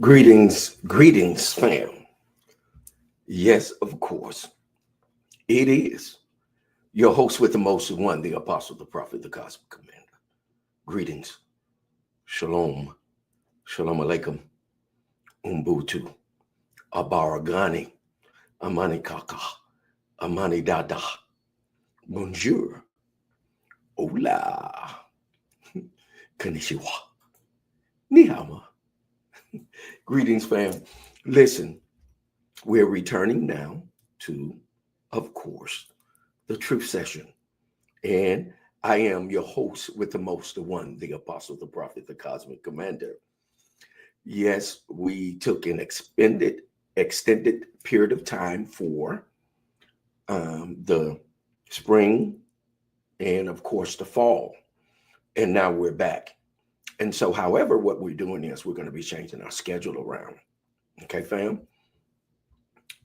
Greetings, fam. Yes, of course, it is your host with the most one, the apostle, the prophet, the cosmic commander. Greetings, shalom, shalom alaikum, umbutu, abaragani, amani kaka, amani dada, bonjour, hola, konnichiwa, ni hao ma. Greetings, fam. Listen, we're returning now to, of course, the truth session. And I am your host with the most, the one, the apostle, the prophet, the cosmic commander. Yes, we took an extended period of time for the spring and, of course, the fall. And now we're back. And so, however, what we're doing is we're going to be changing our schedule around. Okay, fam?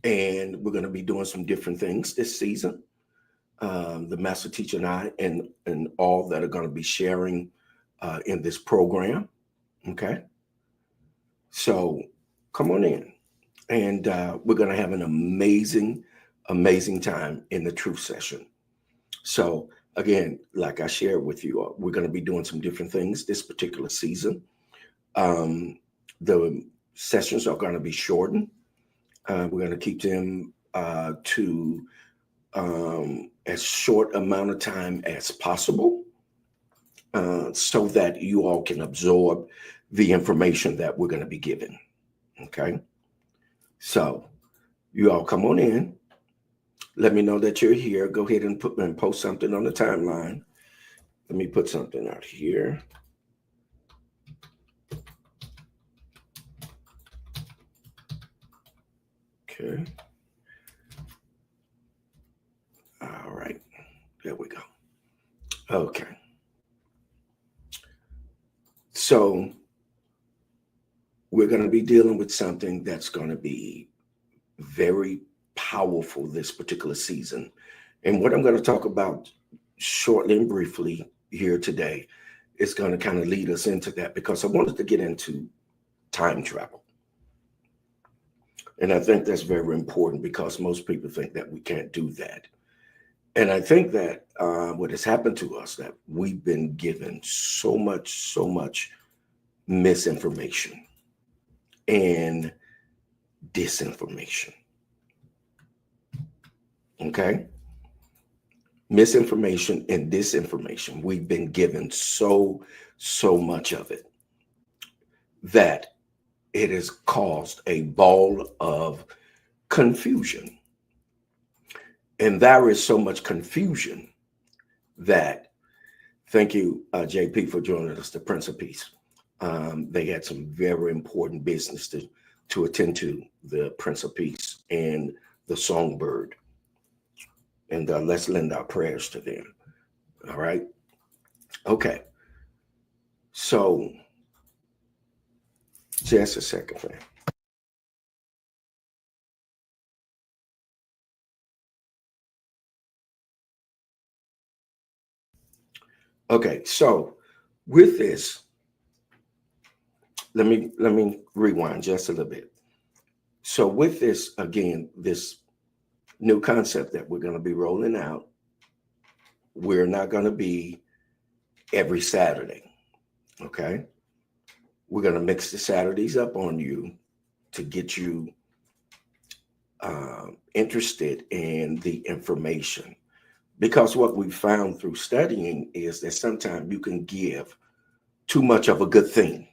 And we're going to be doing some different things this season. The master teacher and I and all that are going to be sharing in this program. Okay. So come on in. And we're going to have an amazing time in the truth session. So again, like I shared with you, we're going to be doing some different things this particular season. The sessions are going to be shortened. We're going to keep them to as short amount of time as possible so that you all can absorb the information that we're going to be given. Okay. So you all come on in. Let me know that you're here. Go ahead and post something on the timeline. Let me put something out here. Okay. All right. There we go. Okay. So we're going to be dealing with something that's going to be very powerful this particular season. And what I'm going to talk about shortly and briefly here today is going to kind of lead us into that, because I wanted to get into time travel. And I think that's very important because most people think that we can't do that. And I think that what has happened to us, that we've been given so much misinformation and disinformation. Okay? Misinformation and disinformation. We've been given so much of it that it has caused a ball of confusion. And there is so much confusion that, thank you, JP, for joining us, the Prince of Peace. They had some very important business to attend to, the Prince of Peace and the Songbird. And let's lend our prayers to them. All right. Okay. So just a second, fam. Okay, so with this, let me rewind just a little bit. So with this, again, this new concept that we're going to be rolling out, we're not going to be every Saturday. Okay, we're going to mix the Saturdays up on you to get you interested in the information. Because what we found through studying is that sometimes you can give too much of a good thing,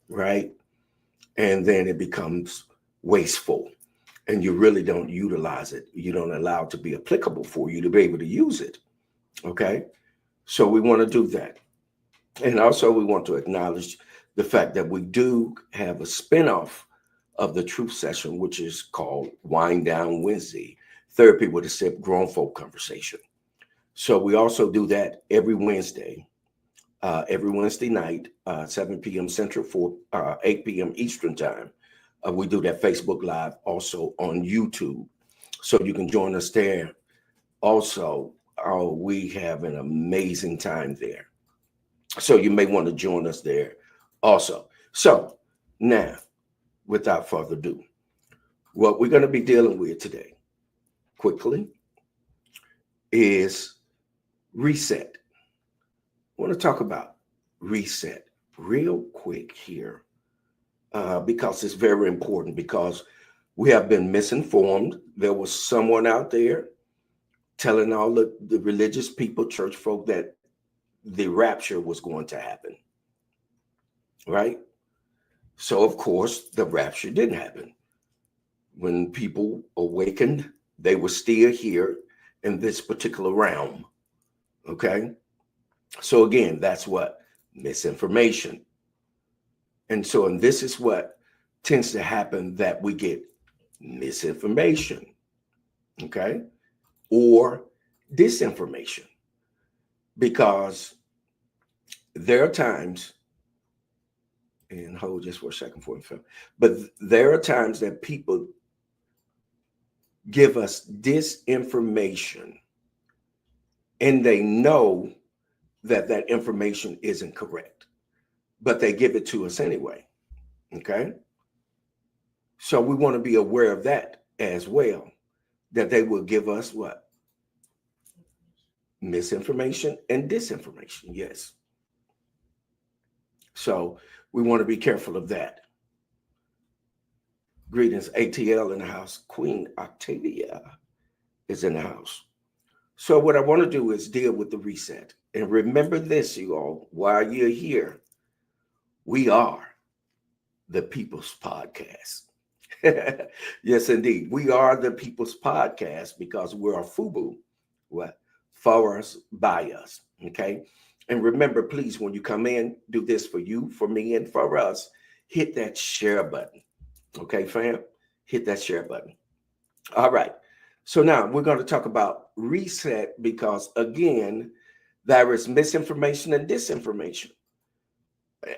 right? And then it becomes wasteful and you really don't utilize it. You don't allow it to be applicable for you to be able to use it. Okay. So we want to do that. And also we want to acknowledge the fact that we do have a spinoff of the truth session, which is called Wind Down Wednesday, Therapy with a Sip, Grown Folk Conversation. So we also do that every Wednesday night, 7 p.m. Central, 8 p.m. Eastern time. We do that Facebook Live also on YouTube. So you can join us there. Also, we have an amazing time there. So you may want to join us there also. So now, without further ado, what we're going to be dealing with today, quickly, is reset. I want to talk about reset real quick here because it's very important, because we have been misinformed. There was someone out there telling all the religious people, church folk, that the rapture was going to happen, right? So, of course, the rapture didn't happen. When people awakened, they were still here in this particular realm, okay? So again, that's what? Misinformation. And so, and this is what tends to happen, that we get misinformation, okay? Or disinformation, because there are times, and hold just for a second for me, but there are times that people give us disinformation and they know that that information isn't correct, but they give it to us anyway, okay? So we want to be aware of that as well, that they will give us what? Misinformation and disinformation, yes. So we want to be careful of that. Greetings, ATL in the house. Queen Octavia is in the house. So what I want to do is deal with the reset. And remember this, you all, while you're here, we are the People's Podcast. Yes, indeed. We are the People's Podcast because we're a FUBU. What? For us, by us. Okay. And remember, please, when you come in, do this for you, for me, and for us. Hit that share button. Okay, fam? Hit that share button. All right. So now we're going to talk about reset because, again, there is misinformation and disinformation.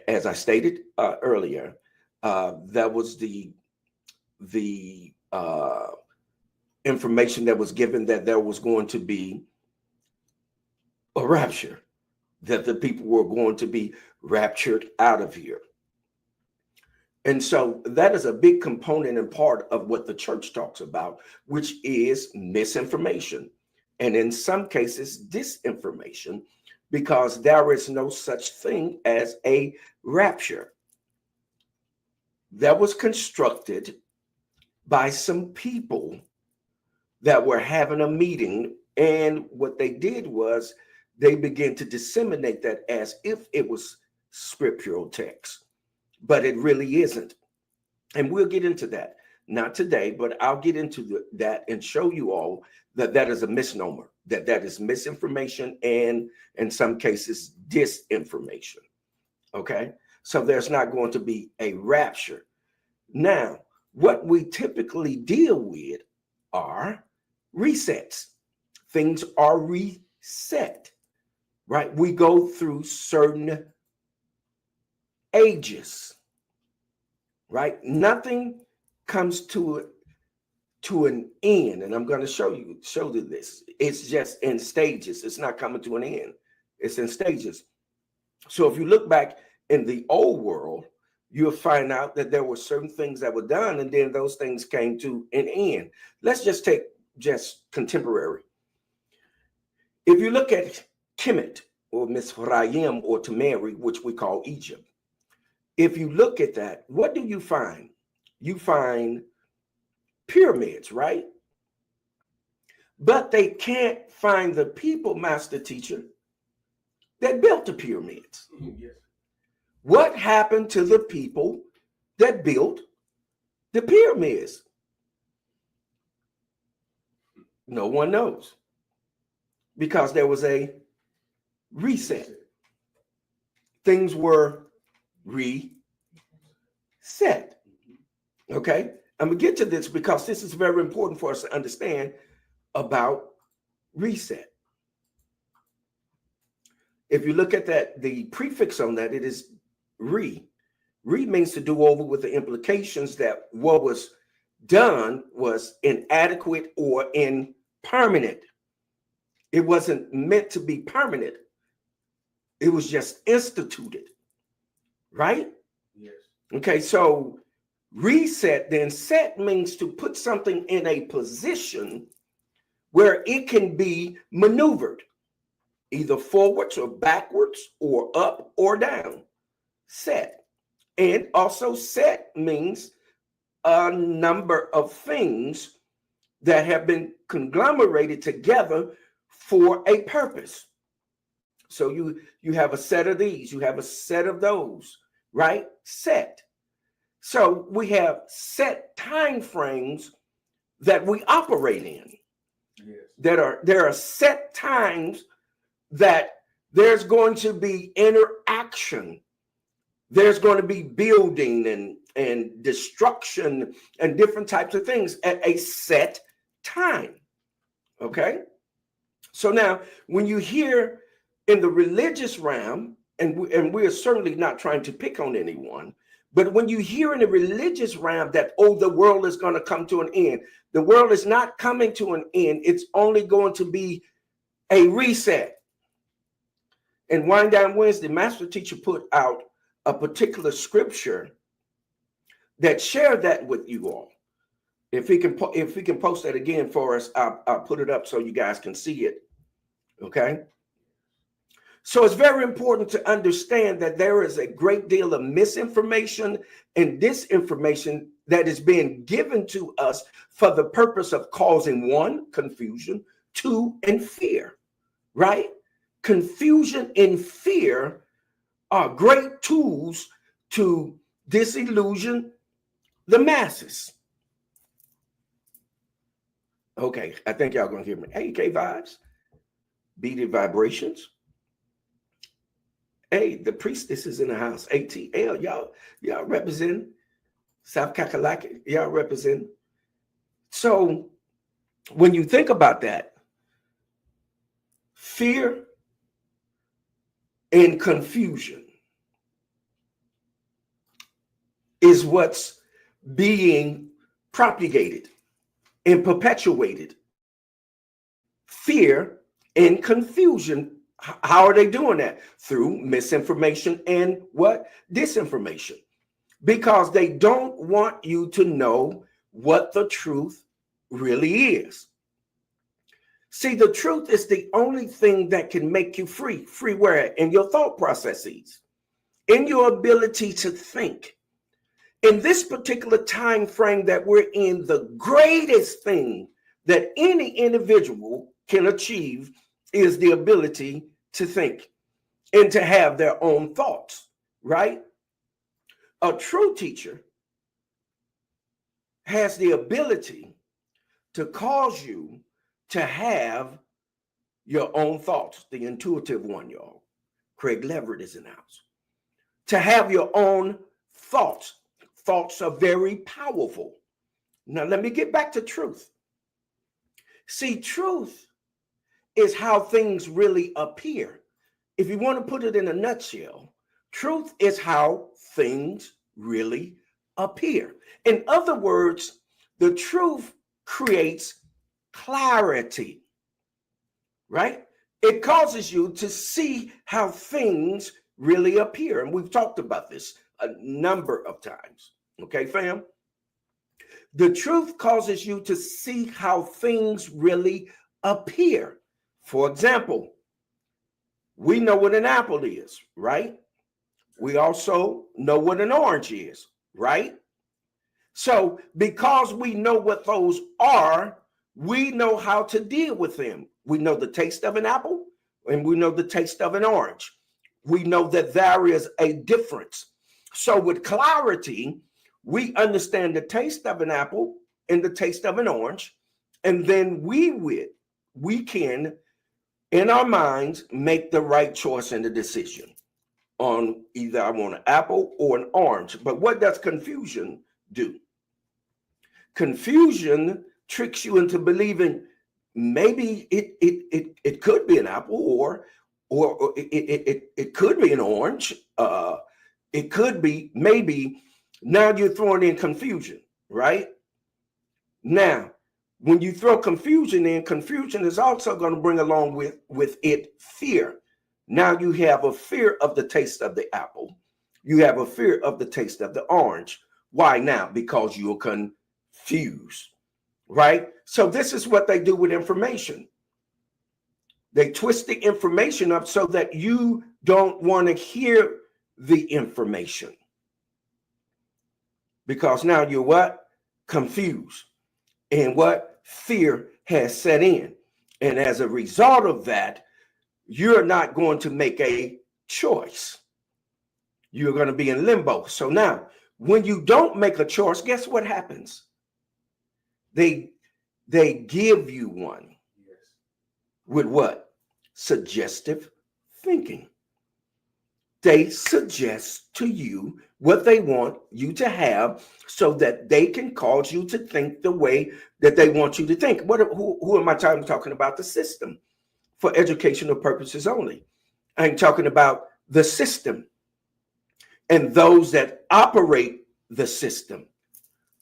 As I stated earlier, that was the information that was given, that there was going to be a rapture, that the people were going to be raptured out of here. And so that is a big component and part of what the church talks about, which is misinformation. And in some cases, disinformation, because there is no such thing as a rapture. That was constructed by some people that were having a meeting. And what they did was they began to disseminate that as if it was scriptural text. But it really isn't. And we'll get into that. Not today, but I'll get into that and show you all that that is a misnomer, that that is misinformation and in some cases disinformation. Okay? So there's not going to be a rapture. Now, what we typically deal with are resets. Things are reset, right? We go through certain ages, right? Nothing comes to an end, and I'm going to show you this. It's just in stages. It's not coming to an end. It's in stages. So if you look back in the old world, you'll find out that there were certain things that were done, and then those things came to an end. Let's just take just contemporary. If you look at Kemet or Mizraim or Tamari, which we call Egypt, if you look at that, what do you find? You find pyramids, right? But they can't find the people, master teacher, that built the pyramids. Yes. What happened to the people that built the pyramids? No one knows, because there was a reset. Things were reset. Okay, I'm gonna get to this because this is very important for us to understand about reset. If you look at that, the prefix on that, it is re. Re means to do over, with the implications that what was done was inadequate or impermanent. It wasn't meant to be permanent. It was just instituted, right? Yes. Okay, so Reset, then set means to put something in a position where it can be maneuvered, either forwards or backwards or up or down. Set. And also set means a number of things that have been conglomerated together for a purpose. So you have a set of these, you have a set of those, right? Set. So we have set time frames that we operate in. Yes. There are set times that there's going to be interaction. There's going to be building and destruction and different types of things at a set time. Okay? So now when you hear in the religious realm, and we are certainly not trying to pick on anyone, but when you hear in the religious realm that, oh, the world is going to come to an end, the world is not coming to an end. It's only going to be a reset. And Wind Down Wednesday, Master Teacher put out a particular scripture that shared that with you all. If he can post that again for us, I'll put it up so you guys can see it. Okay. So it's very important to understand that there is a great deal of misinformation and disinformation that is being given to us for the purpose of causing, one, confusion, two, and fear, right? Confusion and fear are great tools to disillusion the masses. Okay, I think y'all gonna hear me. Hey, K Vibes, Beaded Vibrations. Hey, the priestess is in the house. ATL, y'all represent South Kakalaki. Y'all represent. So when you think about that, fear and confusion is what's being propagated and perpetuated. Fear and confusion. How are they doing that? Through misinformation and what? Disinformation. Because they don't want you to know what the truth really is. See, the truth is the only thing that can make you free. Free where? In your thought processes, in your ability to think. In this particular time frame that we're in, the greatest thing that any individual can achieve is the ability to think and to have their own thoughts, right? A true teacher has the ability to cause you to have your own thoughts, the intuitive one, y'all. Craig Leverett is in the house. To have your own thoughts. Thoughts are very powerful. Now, let me get back to truth. See, truth is how things really appear. If you want to put it in a nutshell, truth is how things really appear. In other words, the truth creates clarity, right? It causes you to see how things really appear. And we've talked about this a number of times. Okay, fam? The truth causes you to see how things really appear. For example, we know what an apple is, right? We also know what an orange is, right? So because we know what those are, we know how to deal with them. We know the taste of an apple and we know the taste of an orange. We know that there is a difference. So with clarity, we understand the taste of an apple and the taste of an orange. And then we can, in our minds, make the right choice and the decision on either I want an apple or an orange. But what does confusion do? Confusion tricks you into believing maybe it could be an apple or it could be an orange. It could be maybe. Now you're throwing in confusion, right? Now, when you throw confusion in, confusion is also going to bring along with it fear. Now you have a fear of the taste of the apple. You have a fear of the taste of the orange. Why now? Because you're confused, right? So this is what they do with information. They twist the information up so that you don't want to hear the information. Because now you're what? Confused. And what? Fear has set in. And as a result of that, you're not going to make a choice. You're going to be in limbo. So now, when you don't make a choice, guess what happens? They give you one. Yes. With what? Suggestive thinking. They suggest to you what they want you to have so that they can cause you to think the way that they want you to think. Who am I talking about? The system for educational purposes only. I'm talking about the system and those that operate the system,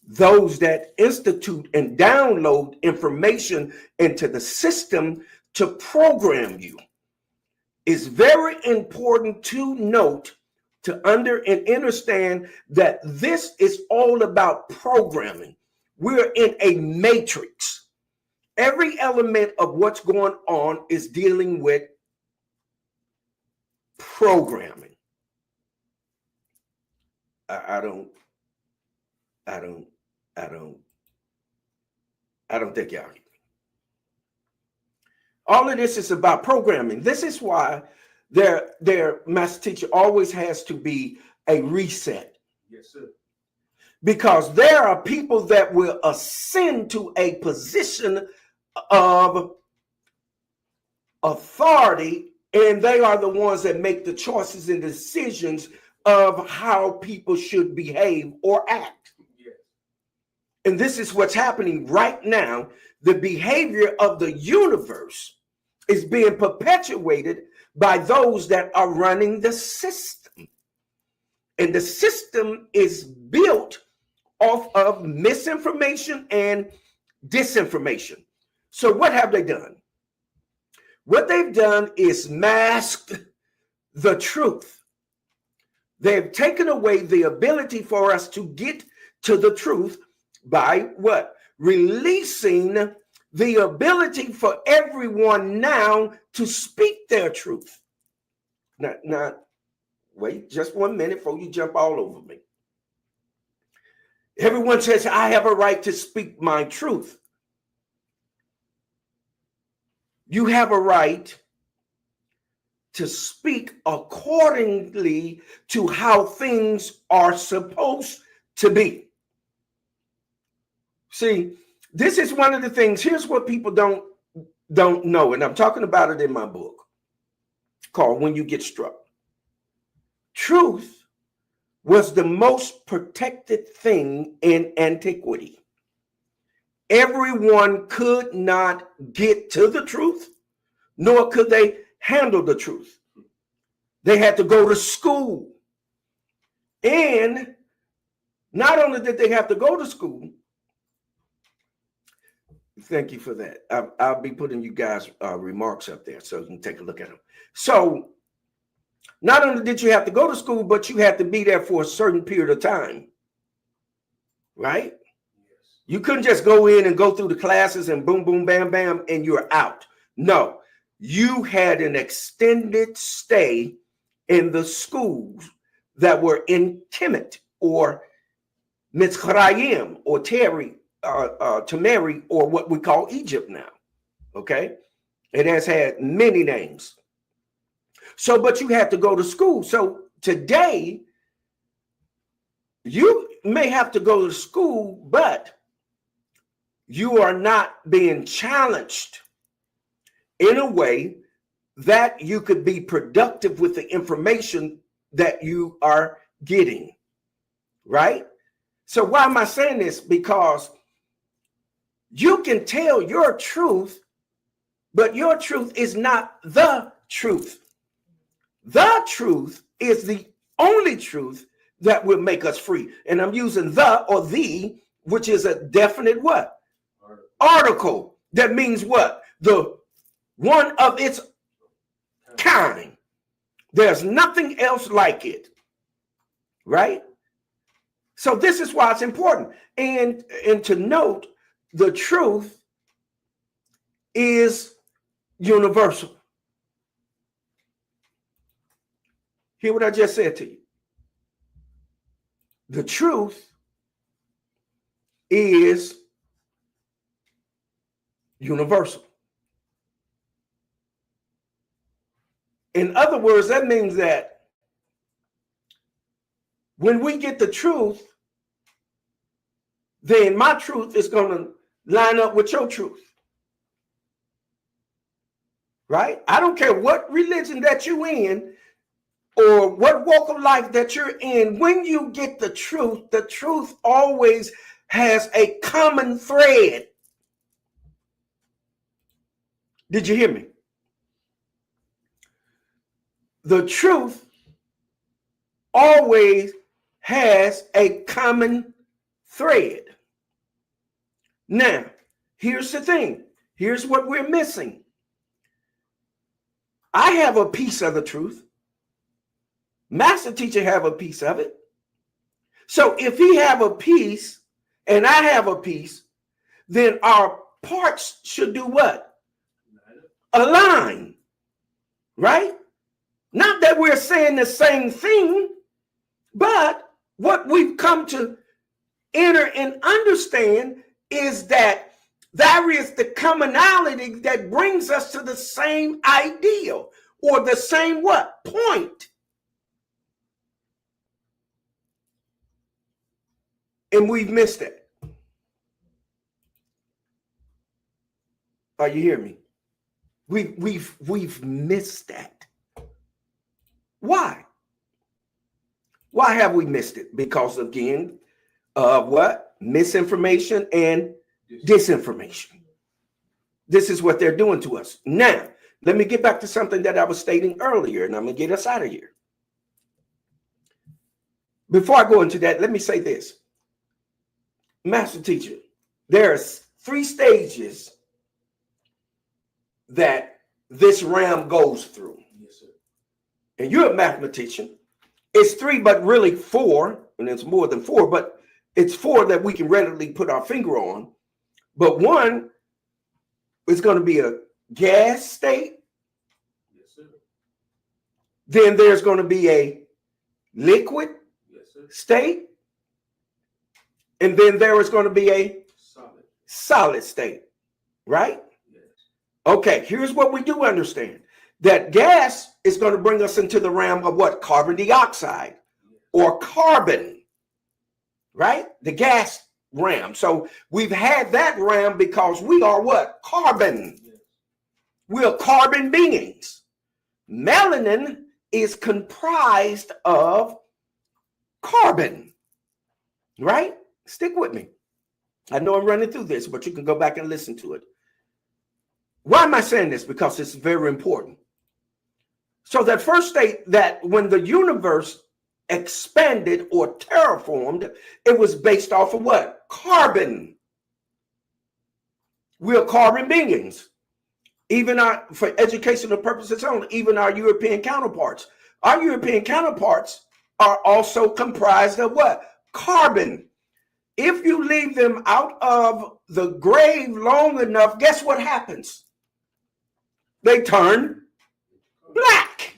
those that institute and download information into the system to program you. It's very important to note, to understand that this is all about programming. We're in a matrix. Every element of what's going on is dealing with programming. I don't think y'all. All of this is about programming. This is why their master teacher always has to be a reset. Yes, sir. Because there are people that will ascend to a position of authority, and they are the ones that make the choices and decisions of how people should behave or act. Yes. And this is what's happening right now. The behavior of the universe is being perpetuated by those that are running the system. And the system is built off of misinformation and disinformation. So what have they done? What they've done is masked the truth. They've taken away the ability for us to get to the truth by what? Releasing the ability for everyone now to speak their truth. Now, wait just 1 minute before you jump all over me. Everyone says, I have a right to speak my truth. You have a right to speak accordingly to how things are supposed to be. See, this is one of the things. Here's what people don't know, and I'm talking about it in my book called When You Get Struck. Truth was the most protected thing in antiquity. Everyone could not get to the truth, nor could they handle the truth. They had to go to school. And not only did they have to go to school, thank you for that. I'll be putting you guys' remarks up there so you can take a look at them. So not only did you have to go to school, but you had to be there for a certain period of time, right? Yes. You couldn't just go in and go through the classes and boom, boom, bam, bam, and you're out. No, you had an extended stay in the schools that were in Kemet or Mitzrayim or Tamari, or what we call Egypt now. Okay, it has had many names. So, but you had to go to school. So today, you may have to go to school, but you are not being challenged in a way that you could be productive with the information that you are getting, right? So why am I saying this? Because you can tell your truth, but your truth is not the truth. The truth is the only truth that will make us free. And I'm using the or the, which is a definite what? Article. That means what? The one of its kind. There's nothing else like it. Right? So this is why it's important. And to note, the truth is universal. Hear what I just said to you. The truth is universal. In other words, that means that when we get the truth, then my truth is going to line up with your truth. Right? I don't care what religion that you're in or what walk of life that you're in. When you get the truth always has a common thread. Did you hear me? The truth always has a common thread. Now, here's the thing. Here's what we're missing. I have a piece of the truth. Master teacher have a piece of it. So if he have a piece and I have a piece, then our parts should do what? Align. Right? Not that we're saying the same thing, but what we've come to enter and understand is that there is the commonality that brings us to the same ideal or the same what? Point. And we've missed it. Are you hearing me? We've missed that. Why? Why have we missed it? Because again, what? Misinformation and disinformation. This is what they're doing to us. Now, let me get back to something that I was stating earlier, and I'm going to get us out of here. Before I go into that, let me say this. Master teacher, there's 3 stages that this realm goes through. Yes, sir. And you're a mathematician. It's 3, but really 4, and it's more than 4, but it's 4 that we can readily put our finger on. But 1 is going to be a gas state. Yes, sir. Then there's going to be a liquid state. And then there is going to be a solid state. Right? Yes. Okay, here's what we do understand. That gas is going to bring us into the realm of what? Carbon dioxide or carbon. Right? The gas realm. So we've had that realm because we are what? Carbon. Yes. We're carbon beings. Melanin is comprised of carbon. Right? Stick with me. I know I'm running through this, but you can go back and listen to it. Why am I saying this? Because it's very important. So that first state, that when the universe expanded or terraformed, it was based off of what? Carbon. We're carbon beings. Even for educational purposes only, even our European counterparts. Our European counterparts are also comprised of what? Carbon. If you leave them out of the grave long enough, guess what happens? They turn black.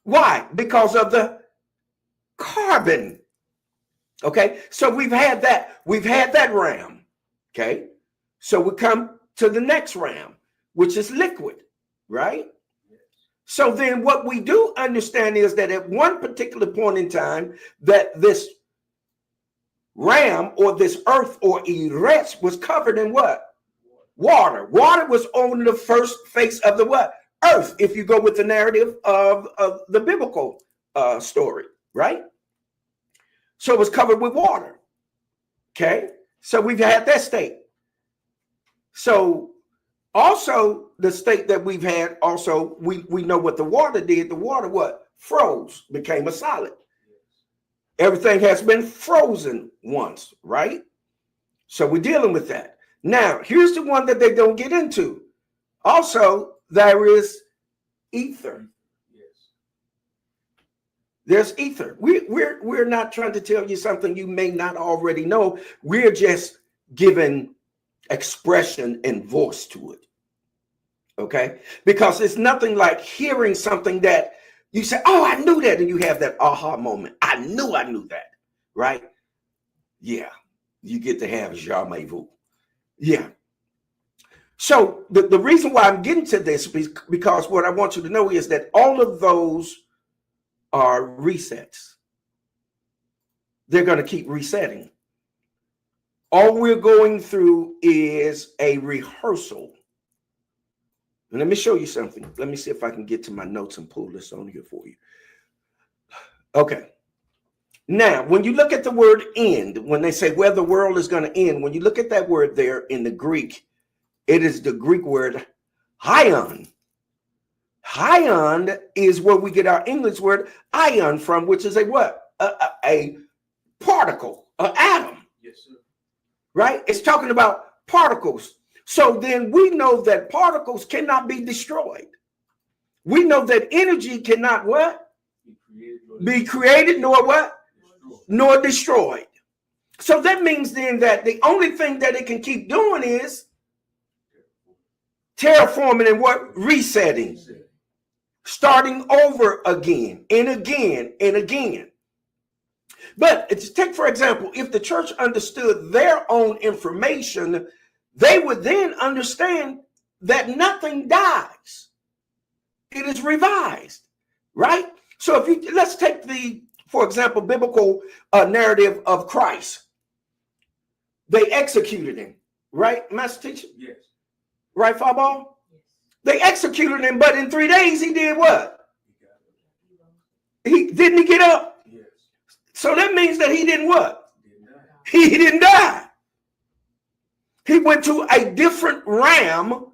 Why? Because of the carbon. Okay, so we've had that ram. Okay, so we come to the next ram, which is liquid, right? So then what we do understand is that at one particular point in time, that this ram or this earth or Eretz was covered in what? Water. Water was on the first face of the what? Earth, if you go with the narrative of the biblical story, right? So it was covered with water. Okay, so we've had that state. So also the state that we've had, also we know what the water did. The water what? Froze, became a solid. Everything has been frozen once, right? So we're dealing with that. Now, here's the one that they don't get into. Also, there is ether. Yes. There's ether. We're not trying to tell you something you may not already know. We're just giving expression and voice to it. Okay? Because it's nothing like hearing something that you say, oh, I knew that. And you have that aha moment. I knew that. Right? Yeah. You get to have jamais vu. Yeah. So the reason why I'm getting to this is because what I want you to know is that all of those are resets. They're going to keep resetting. All we're going through is a rehearsal. And let me show you something. Let me see if I can get to my notes and pull this on here for you. Okay. Now, when you look at the word end, when they say where the world is going to end, when you look at that word there in the Greek, it is the Greek word ion. Ion is where we get our English word ion from, which is a what? A particle, an atom. Yes, sir. Right? It's talking about particles. So then we know that particles cannot be destroyed. We know that energy cannot what? Be created nor what? Nor destroyed. So that means then that the only thing that it can keep doing is terraforming and what? Resetting. Starting over again and again and again. But take, for example, if the church understood their own information, they would then understand that nothing dies. It is revised, right? So if you, let's take the, for example, biblical narrative of Christ. They executed him, right, Master Teacher? Yes. Right, Fabal? Yes. They executed him, but in 3 days he did what? He get up? Yes. So that means that he didn't what? He didn't die. He went to a different realm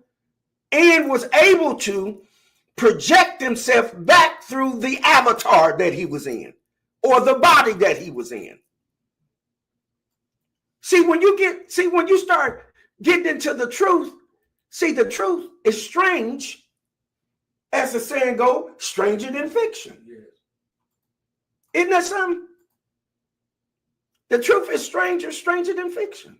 and was able to project himself back through the avatar that he was in or the body that he was in. See, when you start getting into the truth, see, the truth is strange, as the saying goes, stranger than fiction. Yes. Isn't that something? The truth is stranger than fiction.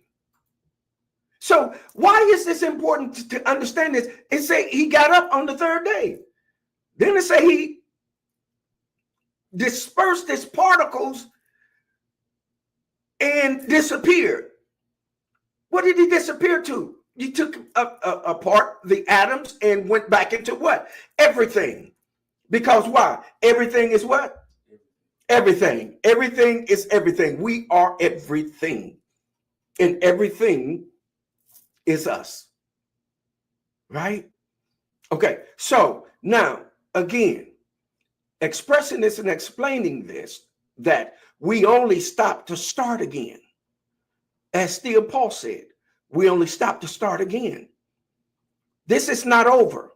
So why is this important to understand this? It say he got up on the third day. Then it say he dispersed his particles and disappeared. What did he disappear to? He took apart the atoms and went back into what? Everything. Because why? Everything is what? Everything. Everything is everything. We are everything. And everything is us. Right? Okay. So now, again, expressing this and explaining this, that we only stop to start again. As still Paul said, we only stop to start again. This is not over.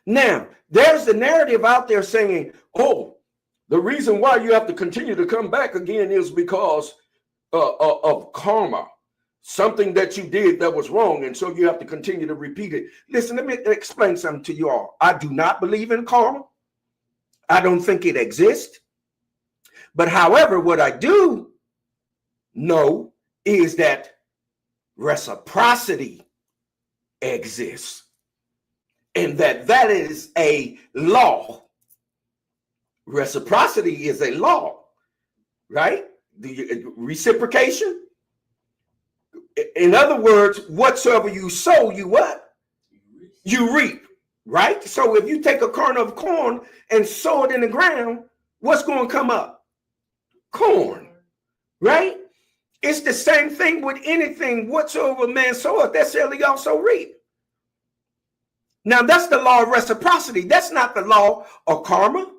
Now, there's the narrative out there saying, oh, the reason why you have to continue to come back again is because of karma, something that you did that was wrong, and so you have to continue to repeat it. Listen, let me explain something to you all. I do not believe in karma. I don't think it exists. But however, what I do know is that reciprocity exists, and that is a law. Reciprocity is a law, right? The reciprocation. In other words, whatsoever you sow, you what? You reap, right? So if you take a kernel of corn and sow it in the ground, what's going to come up? Corn, right? It's the same thing with anything. Whatsoever man soweth, that shall he also reap. Now, that's the law of reciprocity. That's not the law of karma.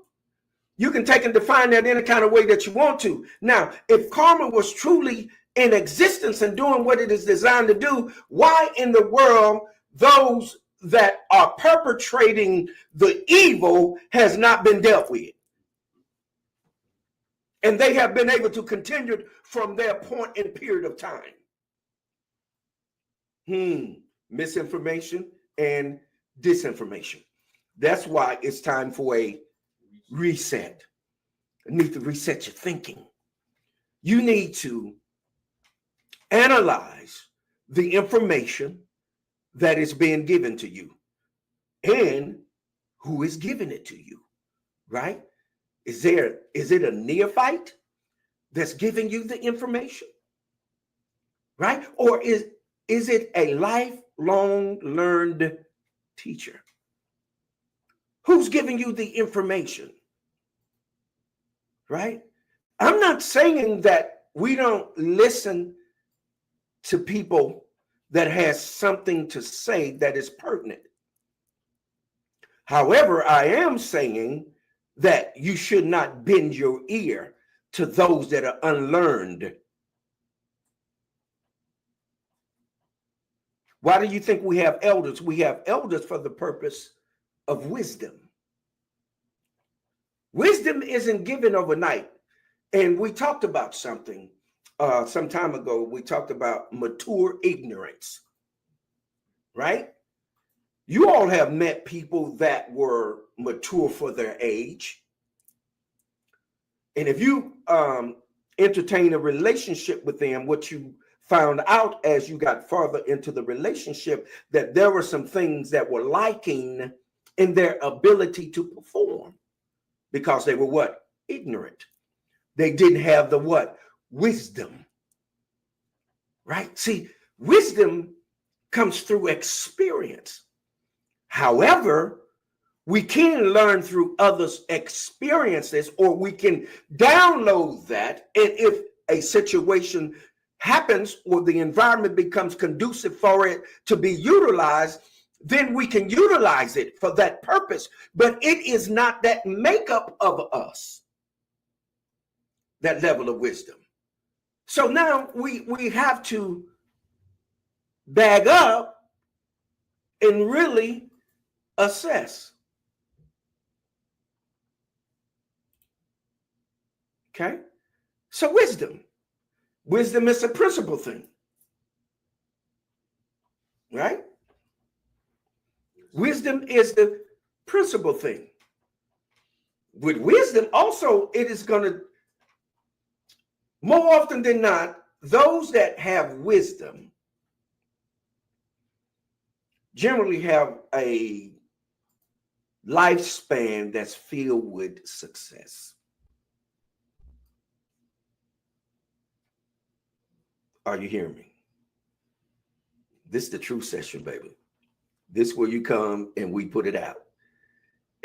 You can take and define that any kind of way that you want to. Now, if karma was truly in existence and doing what it is designed to do, why in the world those that are perpetrating the evil has not been dealt with? And they have been able to continue from their point in period of time. Misinformation and disinformation. That's why it's time for a reset. You need to reset your thinking. You need to analyze the information that is being given to you and who is giving it to you, right? Is it a neophyte that's giving you the information, right? Or is it a lifelong learned teacher? Who's giving you the information, right? I'm not saying that we don't listen to people that has something to say that is pertinent. However, I am saying that you should not bend your ear to those that are unlearned. Why do you think we have elders? We have elders for the purpose of wisdom. Wisdom isn't given overnight. And we talked about something some time ago. We talked about mature ignorance, right? You all have met people that were mature for their age. And if you entertain a relationship with them, what you found out as you got farther into the relationship, that there were some things that were lacking in their ability to perform because they were what? Ignorant. They didn't have the what? Wisdom. Right? See, wisdom comes through experience. However, we can learn through others' experiences, or we can download that. And if a situation happens or the environment becomes conducive for it to be utilized, then we can utilize it for that purpose. But it is not that makeup of us, that level of wisdom. So now we have to bag up and really assess. Okay? So wisdom. Wisdom is a principal thing. Right? Wisdom is the principal thing. With wisdom, also, it is going to, more often than not, those that have wisdom generally have a lifespan that's filled with success. Are you hearing me? This is the true session, baby. This is where you come and we put it out.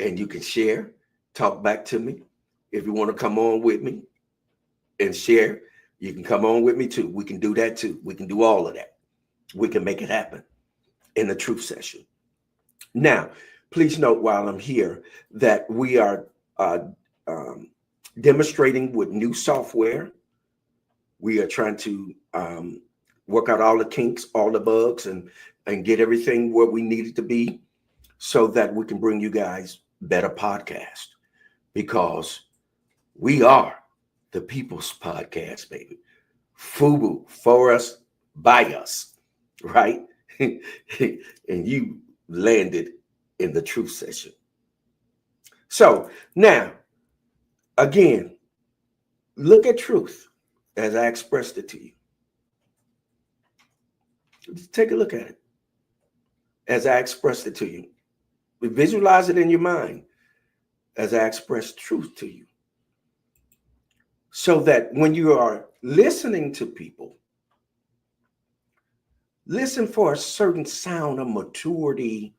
And you can share, talk back to me. If you want to come on with me and share, you can come on with me too. We can do that too. We can do all of that. We can make it happen in the truth session. Now, please note while I'm here that we are demonstrating with new software. We are trying to work out all the kinks, all the bugs, and get everything where we need it to be so that we can bring you guys better podcast, because we are the people's podcast, baby. FUBU, for us, by us, right? And you landed in the truth session. So now, again, look at truth as I expressed it to you. Just take a look at it as I expressed it to you. Visualize it in your mind as I express truth to you, so that when you are listening to people, listen for a certain sound of maturity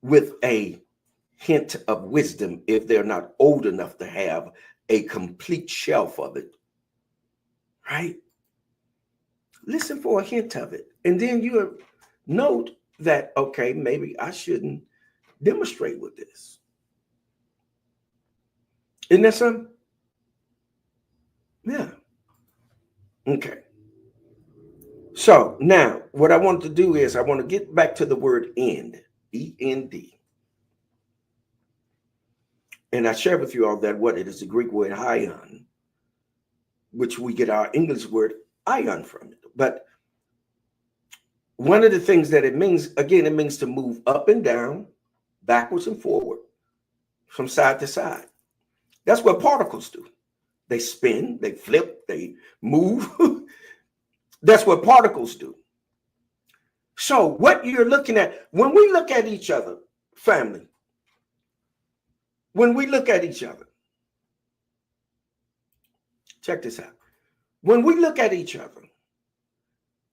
with a hint of wisdom if they're not old enough to have a complete shelf of it, right? Listen for a hint of it. And then you note that, okay, maybe I shouldn't demonstrate with this. Isn't that something? Yeah. Okay. So now what I want to do is I want to get back to the word end, E-N-D. And I share with you all that what it is, the Greek word ion, which we get our English word ion from it. But one of the things that it means, again, it means to move up and down, backwards and forward, from side to side. That's what particles do. They spin, they flip, they move. That's what particles do. So what you're looking at, when we look at each other, family, when we look at each other, check this out. When we look at each other,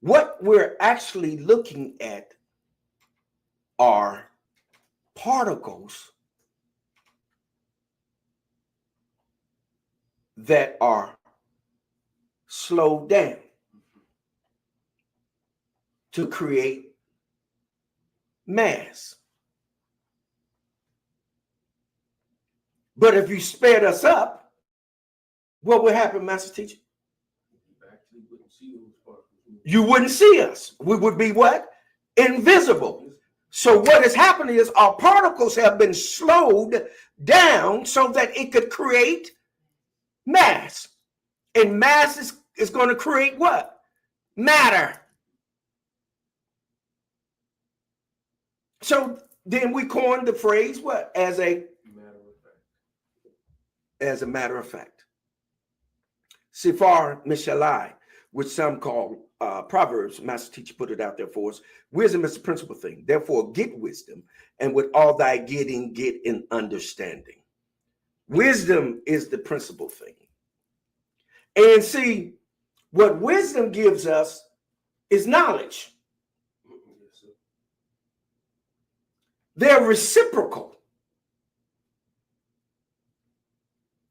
what we're actually looking at are particles that are slowed down to create mass. But if you sped us up, what would happen, Master Teacher? You wouldn't see us. We would be what? Invisible. So what is happening is our particles have been slowed down so that it could create mass. And mass is going to create what? Matter. So then we coined the phrase what? As a matter of fact. Sifar Mishalai, which some call Proverbs, Master Teacher put it out there for us. Wisdom is the principal thing. Therefore, get wisdom, and with all thy getting, get an understanding. Wisdom is the principal thing. And see, what wisdom gives us is knowledge. They're reciprocal.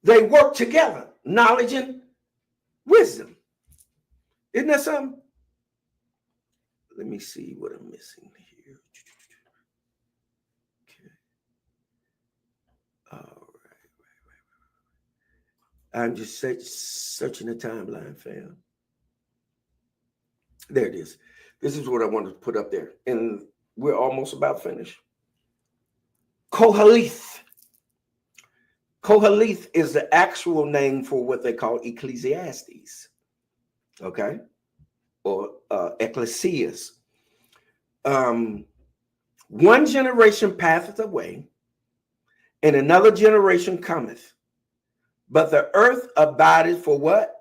They work together, knowledge and wisdom. Isn't that something? Let me see what I'm missing here. Okay. All right. I'm just searching the timeline, fam. There it is. This is what I wanted to put up there. And we're almost about finished. Kohalith. Kohalith is the actual name for what they call Ecclesiastes. Okay? Or ecclesias. One generation passeth away, and another generation cometh. But the earth abideth for what?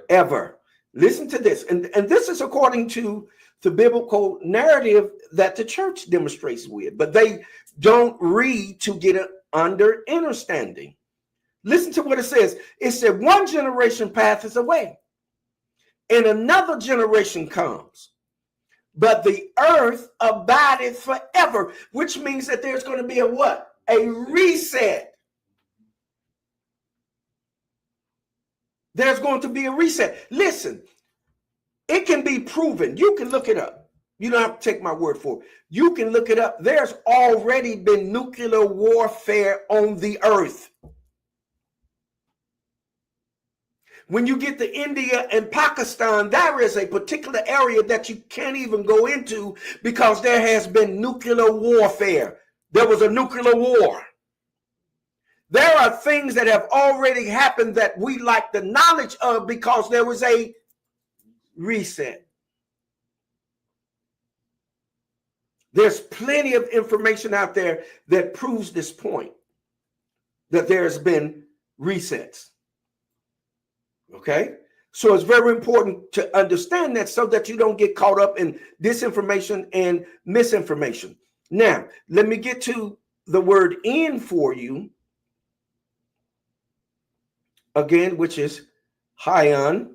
Ever. Listen to this. And this is according to the biblical narrative that the church demonstrates with. But they don't read to get an understanding. Listen to what it says. It said, one generation passes away, and another generation comes. But the earth abideth forever, which means that there's going to be a what? A reset. There's going to be a reset. Listen, it can be proven. You can look it up. You don't have to take my word for it. You can look it up. There's already been nuclear warfare on the earth. When you get to India and Pakistan, there is a particular area that you can't even go into because there has been nuclear warfare. There was a nuclear war. There are things that have already happened that we lack the knowledge of because there was a reset. There's plenty of information out there that proves this point, that there's been resets. Okay, so it's very important to understand that so that you don't get caught up in disinformation and misinformation. Now, let me get to the word "in" for you again, which is Hayan.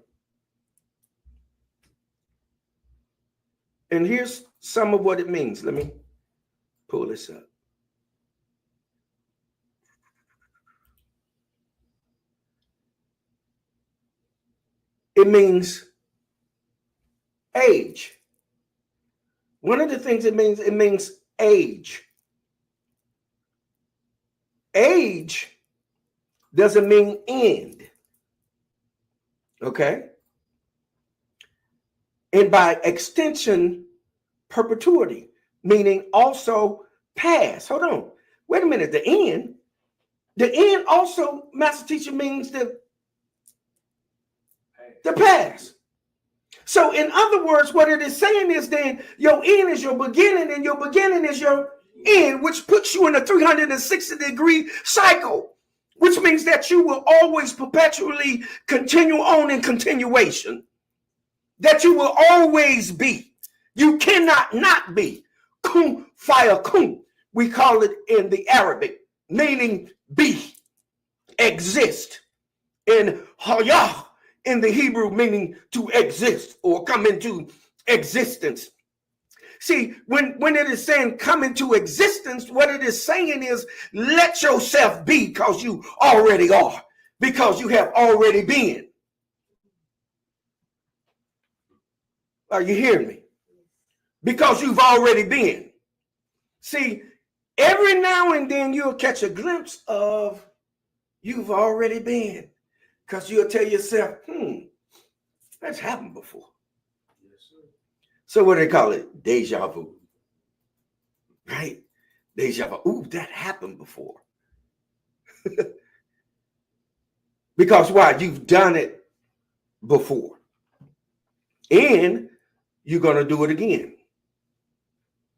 And here's some of what it means. Let me pull this up. It means age. One of the things it means age. Age doesn't mean end. Okay? And by extension, perpetuity, meaning also past. Hold on. Wait a minute. The end. The end also, Master Teacher, means the past. So in other words, what it is saying is then your end is your beginning and your beginning is your end, which puts you in a 360-degree cycle. which means that you will always perpetually continue on in continuation, that you will always be. You cannot not be. Kun fayakun, we call it in the Arabic, meaning be, exist. In hayah, in the Hebrew, meaning to exist or come into existence. See, when it is saying come into existence, what it is saying is let yourself be, because you already are, because you have already been. Are you hearing me? Because you've already been. See, every now and then you'll catch a glimpse of you've already been, because you'll tell yourself, that's happened before. So what do they call it? Deja vu. Right? Deja vu. Ooh, that happened before. Because why? You've done it before. And you're going to do it again.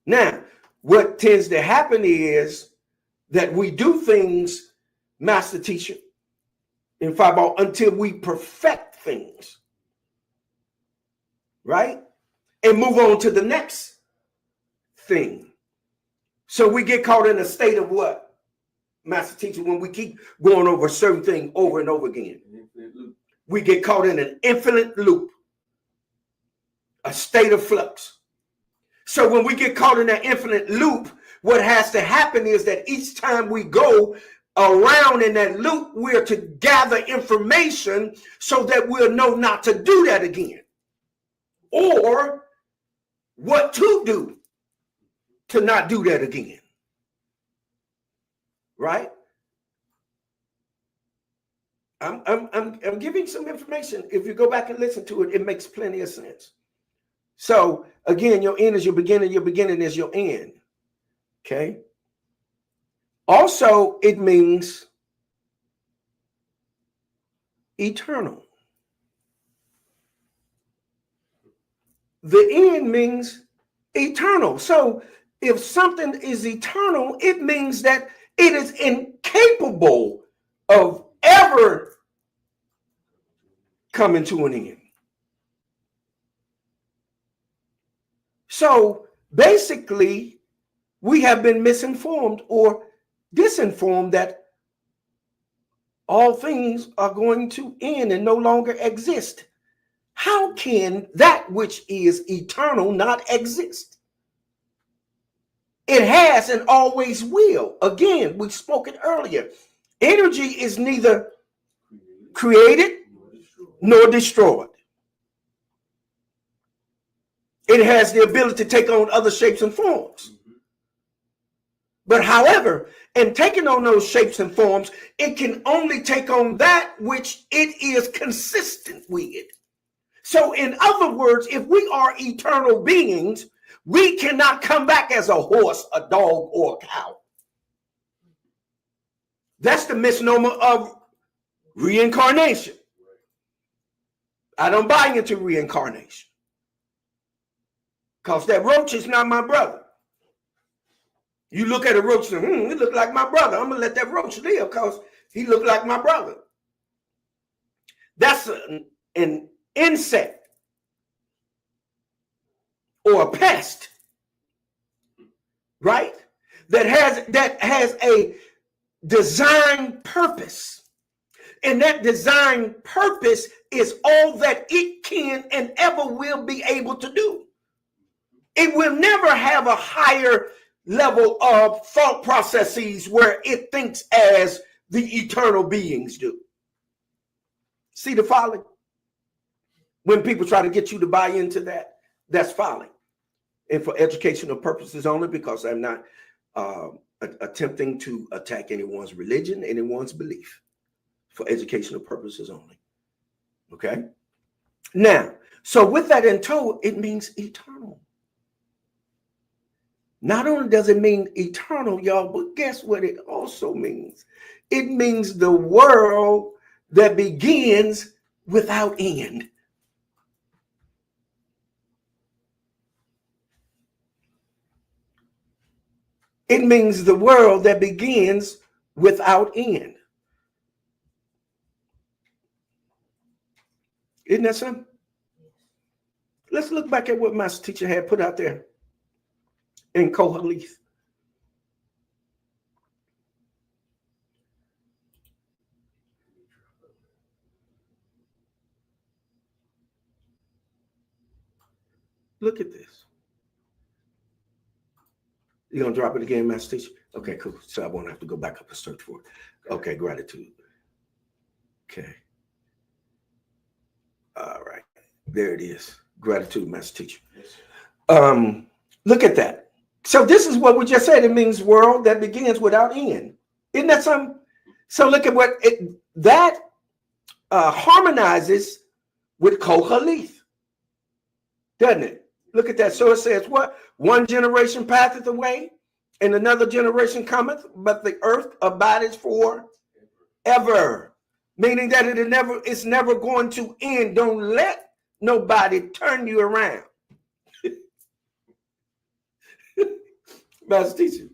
Now, what tends to happen is that we do things, master teacher, in Fireball, until we perfect things. Right? And move on to the next thing. So we get caught in a state of what, master teacher, when we keep going over a certain thing over and over again. We get caught in an infinite loop, a state of flux. So when we get caught in that infinite loop, what has to happen is that each time we go around in that loop, we're to gather information so that we'll know not to do that again. Or what to do to not do that again. Right? I'm giving some information. If you go back and listen to it, it makes plenty of sense. So again, your end is your beginning is your end. Okay. Also, it means eternal. The end means eternal. So if something is eternal, it means that it is incapable of ever coming to an end. So basically, we have been misinformed or disinformed that all things are going to end and no longer exist. How can that which is eternal not exist? It has and always will. Again, we spoke it earlier. Energy is neither created nor destroyed. It has the ability to take on other shapes and forms. But however, in taking on those shapes and forms, it can only take on that which it is consistent with. So in other words, if we are eternal beings, we cannot come back as a horse, a dog, or a cow. That's the misnomer of reincarnation. I don't buy into reincarnation, because that roach is not my brother. You look at a roach and he look like my brother. I'm going to let that roach live because he looked like my brother. That's an insect or a pest, right? That has a design purpose. And that design purpose is all that it can and ever will be able to do. It will never have a higher level of thought processes where it thinks as the eternal beings do. See the folly? When people try to get you to buy into that, that's folly. And for educational purposes only, because I'm not attempting to attack anyone's religion, anyone's belief. For educational purposes only. Okay? Now, so with that in tow, it means eternal. Not only does it mean eternal, y'all, but guess what it also means? It means the world that begins without end. It means the world that begins without end. Isn't that something? Let's look back at what Master Teacher had put out there in Kohaleth. Look at this. You gonna drop it again, Master Teacher? Okay, cool. So I won't have to go back up and search for it. Okay, gratitude. Okay. All right. There it is. Gratitude, Master Teacher. Look at that. So this is what we just said. It means world that begins without end. Isn't that something? So look at what that harmonizes with Kohaleth, doesn't it? Look at that. So it says what? One generation passeth away, and another generation cometh, but the earth abideth forever. Meaning that it's never going to end. Don't let nobody turn you around. Master Teacher,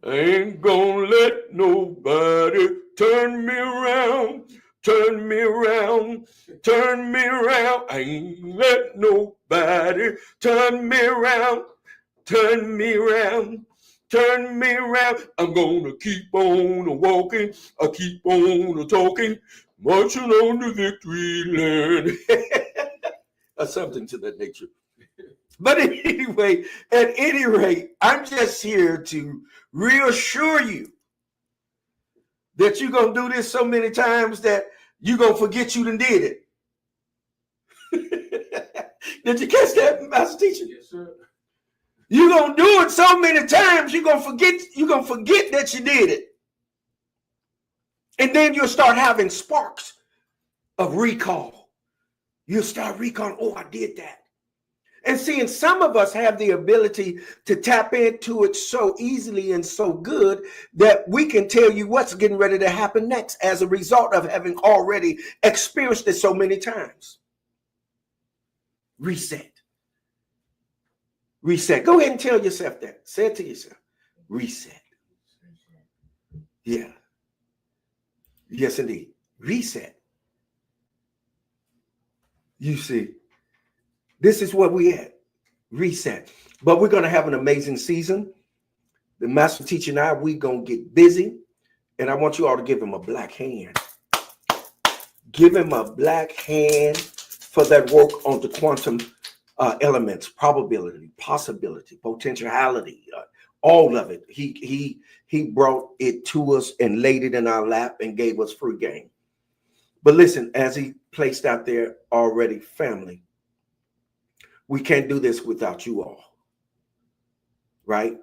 I ain't gonna let nobody turn me around, turn me around, turn me around. I ain't let nobody turn me around, turn me around, turn me around. I'm gonna keep on walking, I keep on talking, marching on the victory land. Or something to that nature. But anyway, at any rate, I'm just here to reassure you that you're going to do this so many times that you're going to forget you done did it. Did you catch that, Master Teacher? Yes, sir. You're going to do it so many times, you're going to forget that you did it. And then you'll start having sparks of recall. You'll start recalling, oh, I did that. And seeing some of us have the ability to tap into it so easily and so good that we can tell you what's getting ready to happen next as a result of having already experienced it so many times. Reset. Reset. Go ahead and tell yourself that. Say it to yourself. Reset. Yeah. Yes, indeed. Reset. You see. This is what we had. Reset. But we're going to have an amazing season. The Master Teacher and I, we're going to get busy. And I want you all to give him a black hand. Give him a black hand for that work on the quantum elements, probability, possibility, potentiality, all of it. He brought it to us and laid it in our lap and gave us free game. But listen, as he placed out there already, family, we can't do this without you all, right?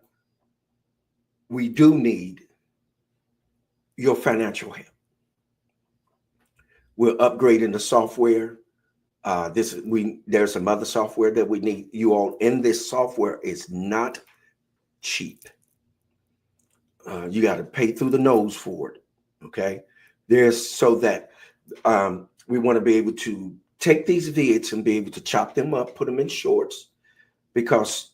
We do need your financial help. We're upgrading the software. There's some other software that we need. You all in this software is not cheap. You got to pay through the nose for it. Okay, there's so that we want to be able to take these vids and be able to chop them up, put them in shorts, because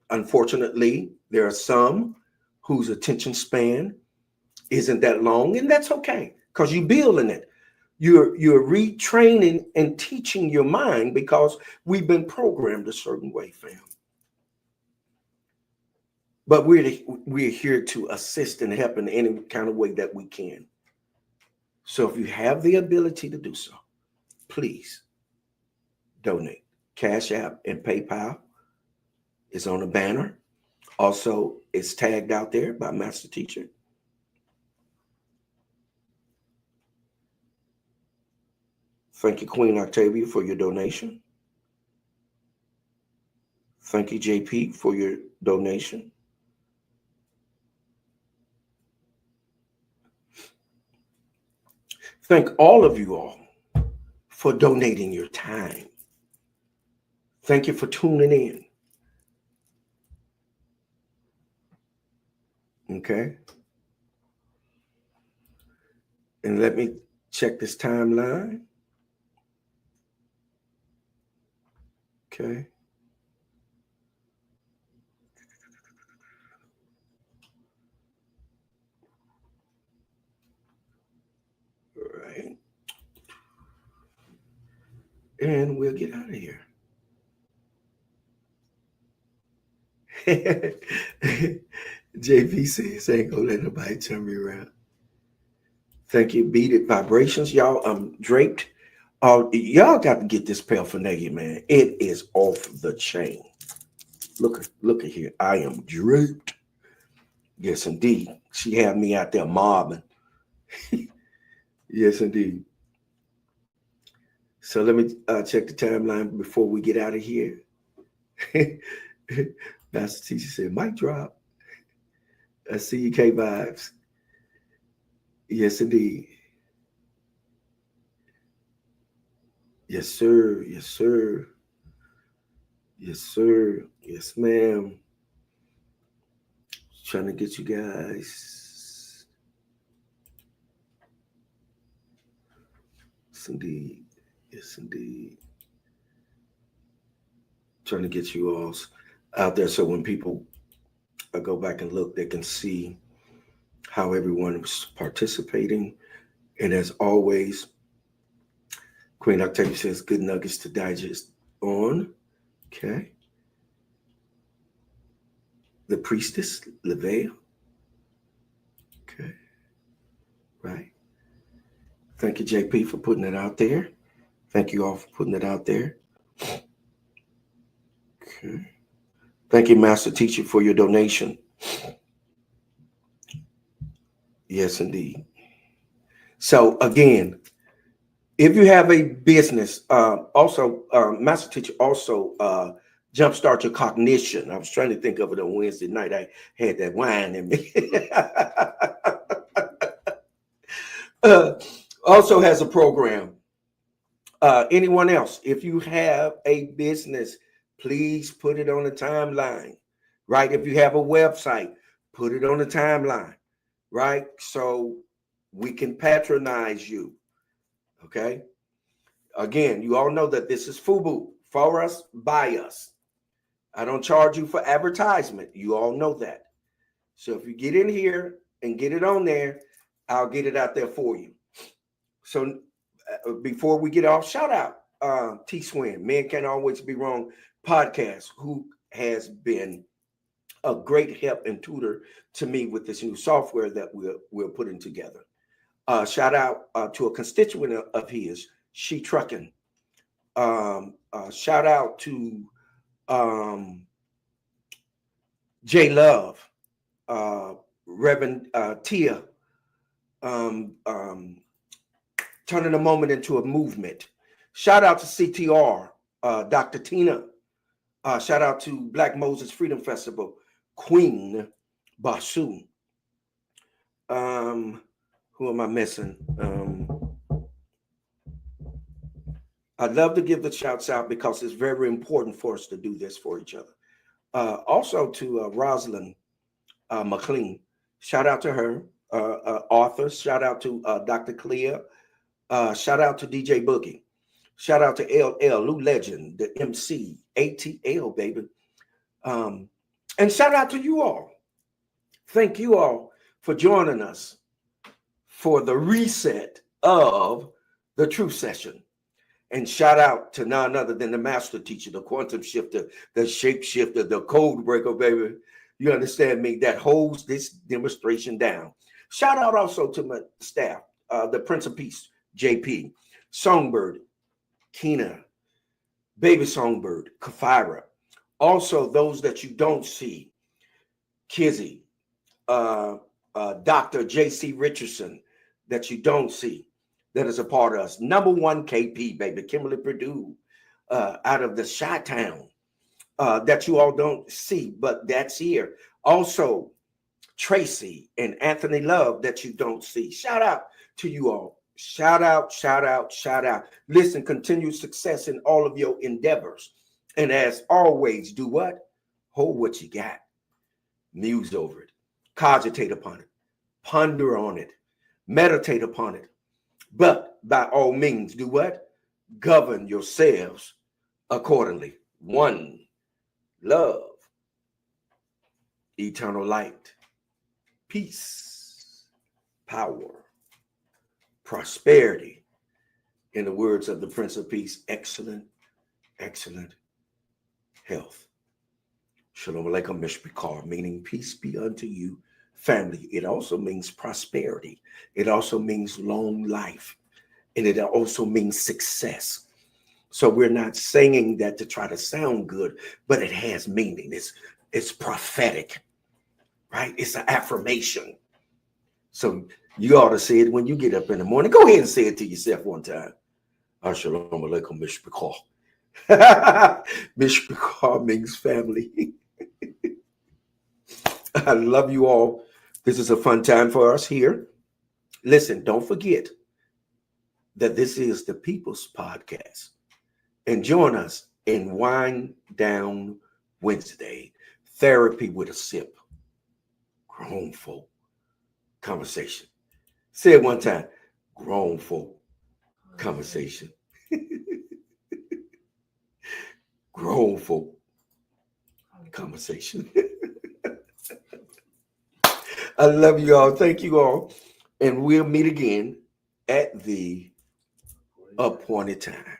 unfortunately, there are some whose attention span isn't that long, and that's okay because you're building it. You're retraining and teaching your mind because we've been programmed a certain way, fam. But we're here to assist and help in any kind of way that we can. So if you have the ability to do so, please donate. Cash App and PayPal is on the banner. Also, it's tagged out there by Master Teacher. Thank you, Queen Octavia, for your donation. Thank you, JP, for your donation. Thank all of you all for donating your time. Thank you for tuning in. Okay. And let me check this timeline. Okay. All right. and we'll get out of here. JP says, ain't gonna let nobody turn me around. Thank you. Beat It Vibrations. Y'all, I'm draped. Y'all got to get this paraphernalia, man. It is off the chain. Look at here. I am draped. Yes, indeed. She had me out there mobbing. Yes, indeed. So let me check the timeline before we get out of here. Master Teacher said, mic drop. I see you, K Vibes. Yes, indeed. Yes, sir. Yes, sir. Yes, sir. Yes, ma'am. Trying to get you guys. Yes, indeed. Yes, indeed. Trying to get you all out there so when people go back and look, they can see how everyone was participating. And as always, Queen Octavia says, good nuggets to digest on. Okay. The Priestess, LaVelle. Okay. Right. Thank you, JP, for putting it out there. Thank you all for putting it out there. Okay. Thank you, Master Teacher, for your donation. Yes, indeed. So again, if you have a business, also, Master Teacher also jumpstart your cognition. I was trying to think of it on Wednesday night. I had that wine in me. Also has a program. Anyone else, if you have a business, please put it on the timeline, right? If you have a website, put it on the timeline, right? So we can patronize you, okay? Again, you all know that this is FUBU, for us, by us. I don't charge you for advertisement. You all know that. So if you get in here and get it on there, I'll get it out there for you. So before we get off, shout out T Swin, Men Can't Always Be Wrong podcast, who has been a great help and tutor to me with this new software that we're putting together. Shout out to a constituent of his, She Trucking. Shout out to J Love, Reverend Tia, turning a moment into a movement. Shout out to CTR, Dr. Tina. Shout out to Black Moses Freedom Festival, Queen Basu. Who am I missing? I'd love to give the shouts out because it's very important for us to do this for each other. Also to Rosalind McLean. Shout out to her. Author. Shout out to Dr. Clea. Shout out to DJ Boogie. Shout out to LL, Lou Legend, the MC, ATL, baby. And shout out to you all. Thank you all for joining us for the reset of the Truth Session. And shout out to none other than the Master Teacher, the Quantum Shifter, the Shape Shifter, the Code Breaker, baby. You understand me? That holds this demonstration down. Shout out also to my staff, the Prince of Peace, JP, Songbird, Kina, Baby Songbird, Kafira. Also, those that you don't see, Kizzy, Dr. J.C. Richardson, that you don't see, that is a part of us. Number one KP, baby, Kimberly Purdue, out of the Chi-Town, that you all don't see, but that's here. Also, Tracy and Anthony Love that you don't see. Shout out to you all. Shout out, shout out, shout out. Listen, continued success in all of your endeavors. And as always, do what? Hold what you got. Muse over it. Cogitate upon it. Ponder on it. Meditate upon it. But by all means, do what? Govern yourselves accordingly. One, love, eternal light, peace, power, prosperity, In the words of the Prince of Peace, excellent, excellent health. Shalom Aleichem Mishpachar, meaning peace be unto you, family. It also means prosperity. It also means long life. And it also means success. So we're not saying that to try to sound good, but it has meaning. It's prophetic, right? It's an affirmation. So you ought to say it when you get up in the morning. Go ahead and say it to yourself one time. Shalom Aleichem Mishpachar. Mishpachar means family. I love you all. This is a fun time for us here. Listen, don't forget that this is the People's Podcast. And join us in Wind Down Wednesday, Therapy with a Sip, Grown Folk Conversation. Say it one time, Grown Folk Conversation. Grown Folk Conversation. I love you all. Thank you all. And we'll meet again at the appointed time.